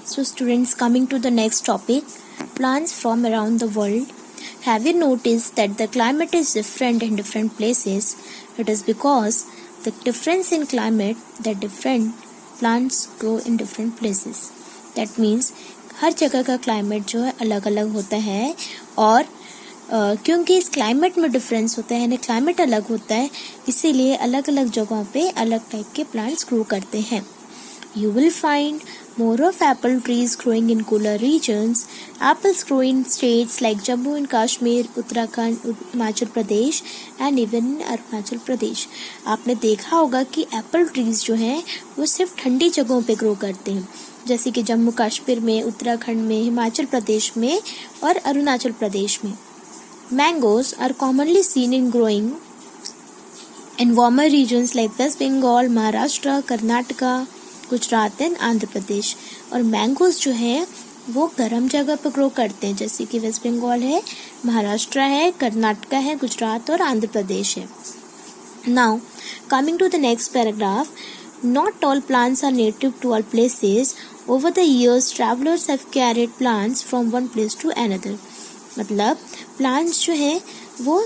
So students, coming to the next topic, plants from around the world. Have you noticed that the climate is different in different places? It is because the difference in climate that different plants grow in different places. That means हर जगह का climate जो है अलग अलग होता है और क्योंकि इस क्लाइमेट में डिफरेंस होता है यानी क्लाइमेट अलग होता है, इसीलिए अलग अलग जगहों पे अलग टाइप के प्लांट्स ग्रो करते हैं. You will find more of apple trees growing in cooler regions. Apples grow in states like Jammu and Kashmir, Uttarakhand, Himachal Pradesh and even Arunachal Pradesh. आपने देखा होगा कि एप्पल ट्रीज जो हैं वो सिर्फ ठंडी जगहों पे ग्रो करते हैं, जैसे कि जम्मू कश्मीर में, उत्तराखंड में, हिमाचल प्रदेश में और अरुणाचल प्रदेश में. Mangoes are commonly seen in growing in warmer regions like West Bengal, Maharashtra, Karnataka, Gujarat and Andhra Pradesh. और मैंगोज जो है वो गर्म जगह पर ग्रो करते हैं, जैसे कि वेस्ट बंगाल है, महाराष्ट्र है, कर्नाटका है, गुजरात और आंध्र प्रदेश है. Now coming to the next paragraph. Not all plants are native to all places. Over the years travellers have carried plants from one place to another. मतलब प्लांट्स जो है वो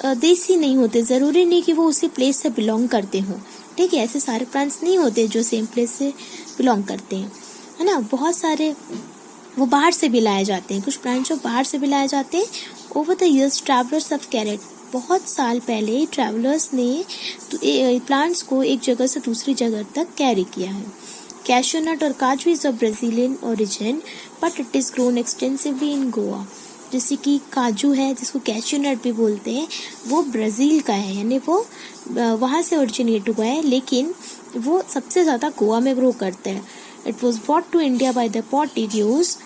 देसी नहीं होते, ज़रूरी नहीं कि वो उसी प्लेस से बिलोंग करते हों. ठीक है, ऐसे सारे प्लांट्स नहीं होते जो सेम प्लेस से बिलोंग करते हैं, है ना. बहुत सारे वो बाहर से भी लाए जाते हैं, कुछ प्लांट्स जो बाहर से भी लाए जाते हैं. Over the years travellers of carried. बहुत साल पहले ट्रैवलर्स ने प्लांट्स को एक जगह से दूसरी जगह तक कैरी किया है. कैशू नट और काजू is of Brazilian origin but it is grown extensively in Goa. जैसे कि काजू है जिसको कैशू नट भी बोलते हैं, वो ब्राज़ील का है, यानी वो वहाँ से ओरिजिनेट हुआ है, लेकिन वो सबसे ज़्यादा गोवा में ग्रो करते हैं. It was brought to India by the Portuguese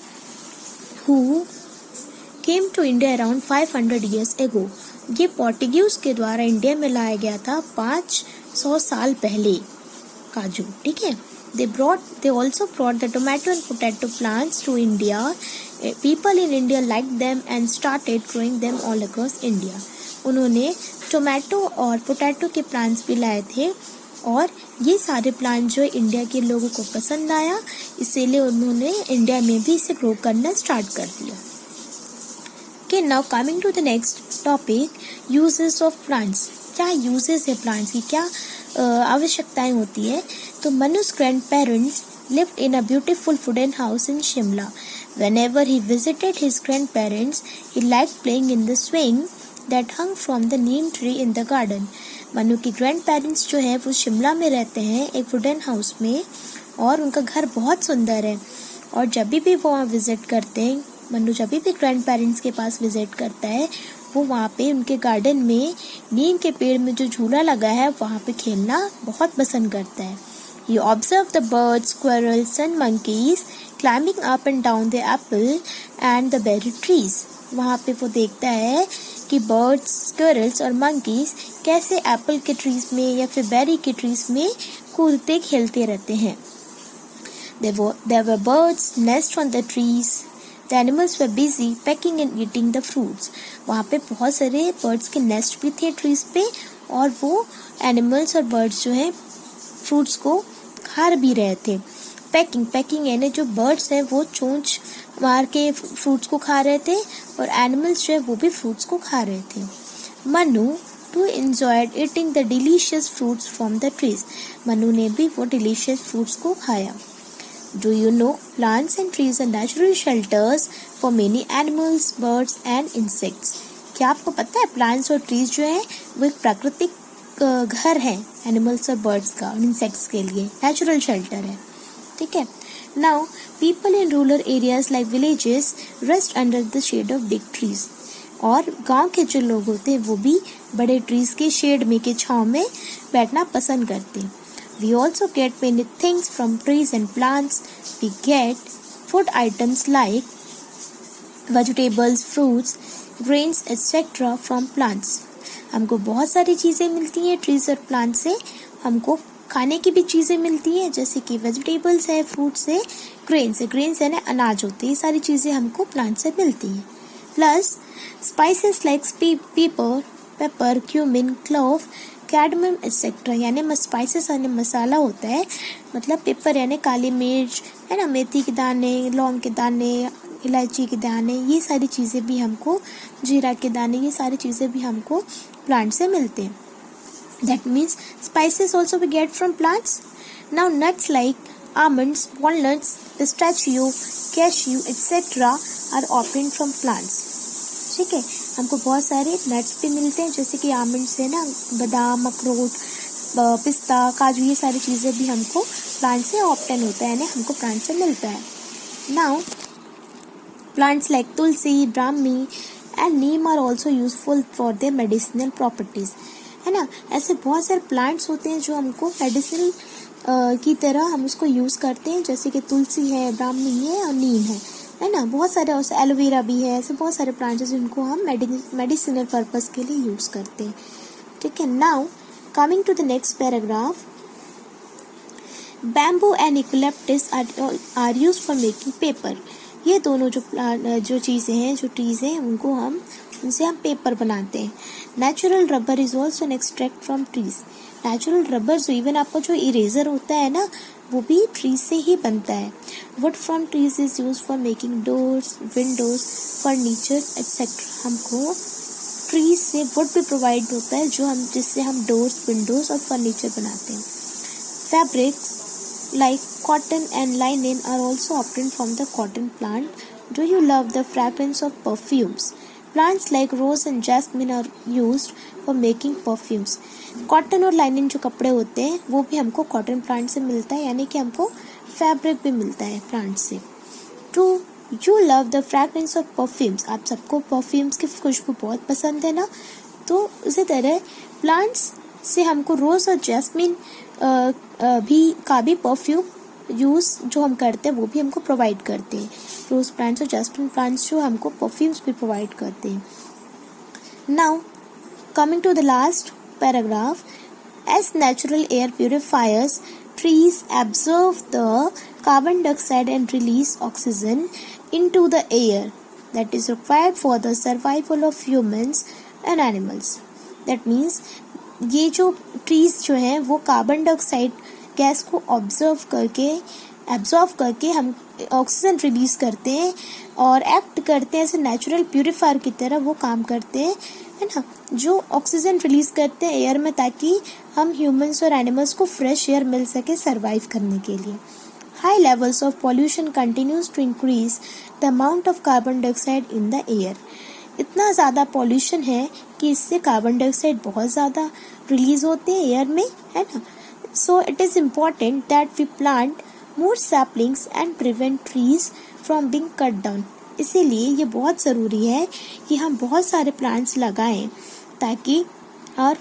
who came to India around 500 years ago. ये पोर्टुगीज के द्वारा इंडिया में लाया गया था 500 साल पहले काजू. ठीक है. They also brought the tomato and potato plants to India. People in India liked them and started growing them all across India. उन्होंने टोमेटो और पोटैटो के प्लांट्स भी लाए थे और ये सारे प्लांट जो इंडिया के लोगों को पसंद आया, इसीलिए उन्होंने इंडिया में भी इसे ग्रो करना स्टार्ट कर दिया. Okay, now coming to the next topic, uses of plants. क्या यूजेस है प्लांट्स की, क्या आवश्यकताएं होती है. तो Manu's grandparents lived in a beautiful wooden house in Shimla. Whenever he visited his grandparents, he liked playing in the swing that hung from the neem tree in the garden. Manu के grandparents जो है वो शिमला में रहते हैं एक wooden house में, और उनका घर बहुत सुंदर है. और जब भी वो वहाँ विजिट करते हैं, मनु जब भी ग्रैंड-पेरेंट्स के पास विजिट करता है, वो वहाँ पे उनके गार्डन में नीम के पेड़ में जो झूला लगा है वहाँ पे खेलना बहुत पसंद करता है. He observed the birds, squirrels and monkeys climbing up and down the apple and the berry trees. वहाँ पे वो देखता है कि birds, squirrels और monkeys कैसे एप्पल के ट्रीज में या फिर बेरी के ट्रीज में कूदते खेलते रहते हैं. There were birds nest on the trees. The animals were busy pecking and eating the fruits. वहाँ पे बहुत सारे बर्ड्स के नेस्ट भी थे ट्रीज पे, और वो एनिमल्स और बर्ड्स जो हैं फ्रूट्स को खा भी रहे थे. पैकिंग यानी जो बर्ड्स हैं वो चोंच मार के फ्रूट्स को खा रहे थे, और एनिमल्स जो है वो भी फ्रूट्स को खा रहे थे. Manu too enjoyed eating the delicious fruits from the trees. Manu ने भी वो डिलीशियस फ्रूट्स को खाया. Do you know plants and trees are natural shelters for many animals, birds and insects? क्या आपको पता है प्लांट्स और ट्रीज जो है वो एक प्राकृतिक घर है एनिमल्स और बर्ड्स का और इंसेक्ट्स के लिए, नेचुरल शेल्टर है. ठीक है. Now people in rural areas like villages rest under the shade of big trees. और गांव के जो लोग होते हैं वो भी बड़े ट्रीज के शेड में, के छांव में बैठना पसंद करते हैं. We also get many things from trees and plants. We get food items like vegetables, fruits, grains, etc. from plants. हमको बहुत सारी चीज़ें मिलती हैं ट्रीज और प्लांट से. हमको खाने की भी चीज़ें मिलती हैं, जैसे कि वेजिटेबल्स है, फ्रूट्स है, ग्रेन्स है ना, अनाज होते हैं. ये सारी चीज़ें हमको प्लांट से मिलती हैं. Plus spices like paper, cumin, clove cadmium etcetera, यानी स्पाइसेस यानी मसाला होता है, मतलब पेपर यानी काली मिर्च है ना, मेथी के दाने, लौंग के दाने, इलायची के दाने, ये सारी चीज़ें भी हमको, जीरा के दाने, ये सारी चीज़ें भी हमको प्लांट से मिलते हैं. That means spices also we get from plants. Now nuts like almonds, walnuts, pistachio, cashew, etc. are obtained from plants. ठीक है, हमको बहुत सारे नट्स भी मिलते हैं, जैसे कि आमंड से ना, बादाम, अखरोट, पिस्ता, काजू, ये सारी चीज़ें भी हमको प्लांट से ऑब्टेन होता है, यानी हमको प्लांट से मिलता है. Now plants like tulsi, brahmi and neem are also useful for their medicinal properties. है ना, ऐसे बहुत सारे प्लांट्स होते हैं जो हमको मेडिसिन की तरह हम उसको यूज़ करते हैं, जैसे कि तुलसी है, ब्राह्मी है और नीम है ना, बहुत सारे, और एलोवेरा भी है, ऐसे बहुत सारे प्लांट्स हैं जिनको हम मेडिसिनल पर्पस के लिए यूज़ करते हैं. ठीक है. Now coming to the next paragraph. Bamboo and eucalyptus are use for making paper. ये दोनों जो चीज़ें हैं, जो ट्रीज़ हैं, उनसे हम पेपर बनाते हैं. Natural rubber is also an extract from trees. Natural rubber, जो इवन आपका जो इरेजर होता है ना, वो भी ट्रीज से ही बनता है. Wood from trees is use for making doors, Windows, furniture etcetera. हमको ट्रीज से वुड भी प्रोवाइड होता है, जिससे हम डोर्स, विंडोज और फर्नीचर बनाते हैं. Fabrics like cotton and linen are also obtained from the cotton plant. Do you love the fragrance of perfumes? Plants like rose and jasmine are used for making perfumes. Cotton और linen जो कपड़े होते हैं वो भी हमको cotton plant से मिलता है, यानी कि हमको फैब्रिक भी मिलता है प्लांट से. Do you love the fragrance of perfumes? आप सबको परफ्यूम्स की खुशबू बहुत पसंद है ना, तो उसी तरह प्लांट्स से हमको रोज़ और जैस्मिन भी परफ्यूम यूज़ जो हम करते हैं वो भी हमको प्रोवाइड करते हैं. रोज़ प्लांट्स और जैस्मिन प्लांट्स जो हमको परफ्यूम्स भी प्रोवाइड करते हैं. Now coming to the last paragraph. As natural air purifiers, trees absorb the carbon dioxide and release oxygen into the air that is required for the survival of humans and animals. That means ये जो trees जो हैं वो carbon dioxide gas को absorb करके हम oxygen release करते हैं और एक्ट करते हैं ऐसे नेचुरल प्यूरिफायर की तरह वो काम करते हैं, है ना, जो ऑक्सीजन रिलीज करते हैं एयर में, ताकि हम ह्यूमंस और एनिमल्स को फ्रेश एयर मिल सके सर्वाइव करने के लिए. High levels of pollution continues to increase the amount of carbon dioxide in the air. इतना ज़्यादा पॉल्यूशन है कि इससे कार्बन डाइऑक्साइड बहुत ज़्यादा रिलीज होते हैं एयर में, है ना. So it is important that we plant more saplings and prevent trees from being cut down. इसीलिए ये बहुत ज़रूरी है कि हम बहुत सारे प्लांट्स लगाएं ताकि और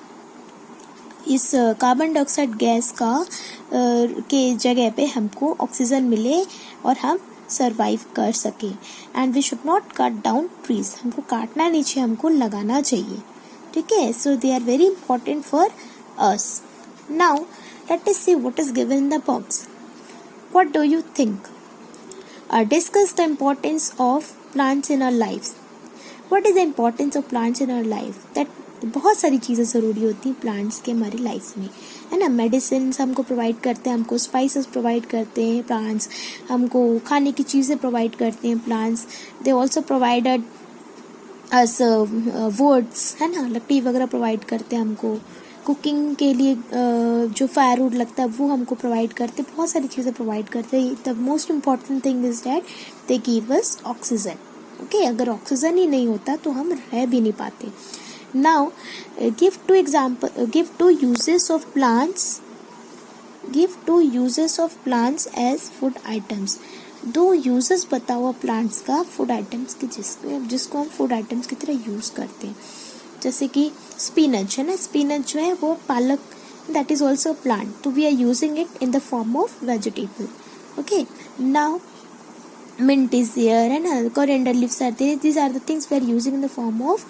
इस कार्बन डाइऑक्साइड गैस के जगह पे हमको ऑक्सीजन मिले और हम सर्वाइव कर सके. And we should not cut down trees. हमको काटना नहीं चाहिए, हमको लगाना चाहिए. ठीक है. So they are very important for us. Now let us see what is given in the box. What do you think? Discuss the importance of plants in our life. What is the importance of plants in our life? That बहुत सारी चीज़ें ज़रूरी होती हैं plants के हमारी life में, है ना. मेडिसिन हमको प्रोवाइड करते हैं, हमको स्पाइसेस प्रोवाइड करते हैं प्लांट्स, हमको खाने की चीज़ें प्रोवाइड करते हैं plants. They also provided us woods, है ना, लकड़ी वगैरह प्रोवाइड करते हैं हमको. कुकिंग के लिए जो फायरवुड लगता है वो हमको प्रोवाइड करते हैं. बहुत सारी चीज़ें प्रोवाइड करते हैं. The most important thing is that they give us oxygen. Okay. अगर ऑक्सीजन ही नहीं होता तो हम रह भी नहीं पाते. Now, give two uses of plants. Give two uses of plants as food items. दो uses बताओ plants का food items के जिसको हम food items की तरह यूज करते हैं. जैसे कि spinach है ना, spinach जो है वो पालक, that is also a plant. So we are using it in the form of vegetable. Okay. Now mint is there, है ना, coriander leaves are there. These are the things we are using in the form of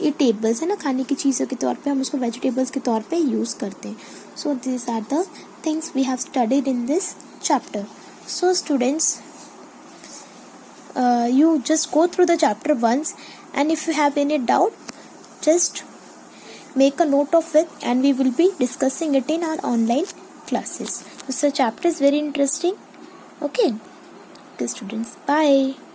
eatables, है ना, खाने की चीज़ों के तौर पे हम उसको वेजिटेबल्स के तौर पे यूज़ करते हैं. So this are the things we have studied in this chapter. So students, you just go through the chapter once, and if you have any doubt, just make a note of it, and we will be discussing it in our online classes. So chapter is very interesting. Okay, students, bye.